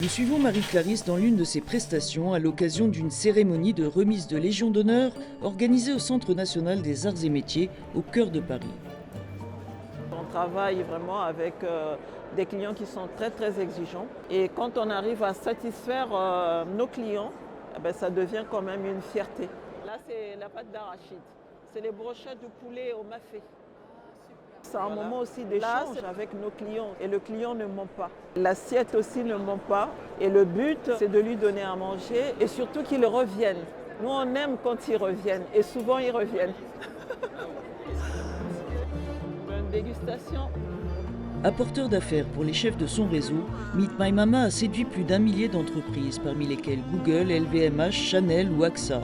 Nous suivons Marie-Clarisse dans l'une de ses prestations à l'occasion d'une cérémonie de remise de Légion d'honneur organisée au Centre national des arts et métiers au cœur de Paris. On travaille vraiment avec des clients qui sont très très exigeants et quand on arrive à satisfaire nos clients, ça devient quand même une fierté. Là c'est la pâte d'arachide, c'est les brochettes de poulet au mafé. C'est un moment aussi d'échange avec nos clients et le client ne ment pas. L'assiette aussi ne ment pas et le but c'est de lui donner à manger et surtout qu'il revienne. Nous on aime quand ils reviennent et souvent ils reviennent. Bonne dégustation. Apporteur d'affaires pour les chefs de son réseau, Meet My Mama a séduit plus d'1 millier d'entreprises, parmi lesquelles Google, LVMH, Chanel ou AXA.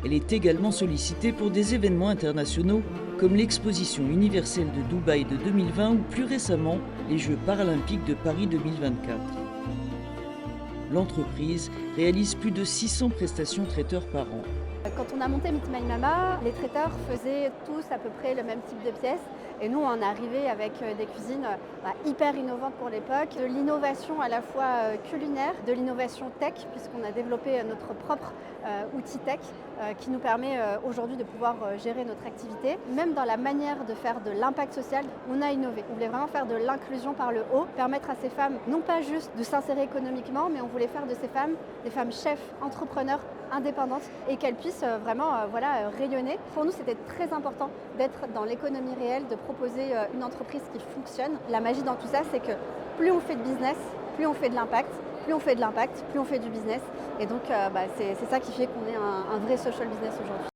Elle est également sollicitée pour des événements internationaux comme l'exposition universelle de Dubaï de 2020 ou plus récemment les Jeux paralympiques de Paris 2024. L'entreprise réalise plus de 600 prestations traiteurs par an. Quand on a monté Meet My Mama, les traiteurs faisaient tous à peu près le même type de pièces. Et nous, on est arrivé avec des cuisines hyper innovantes pour l'époque, de l'innovation à la fois culinaire, de l'innovation tech, puisqu'on a développé notre propre outil tech qui nous permet aujourd'hui de pouvoir gérer notre activité. Même dans la manière de faire de l'impact social, on a innové. On voulait vraiment faire de l'inclusion par le haut, permettre à ces femmes non pas juste de s'insérer économiquement, mais on voulait faire de ces femmes des femmes chefs, entrepreneurs, indépendantes et qu'elles puissent vraiment rayonner. Pour nous, c'était très important d'être dans l'économie réelle, de proposer une entreprise qui fonctionne. La magie dans tout ça, c'est que plus on fait de business, plus on fait de l'impact, plus on fait de l'impact, plus on fait du business. Et donc, c'est ça qui fait qu'on est un vrai social business aujourd'hui.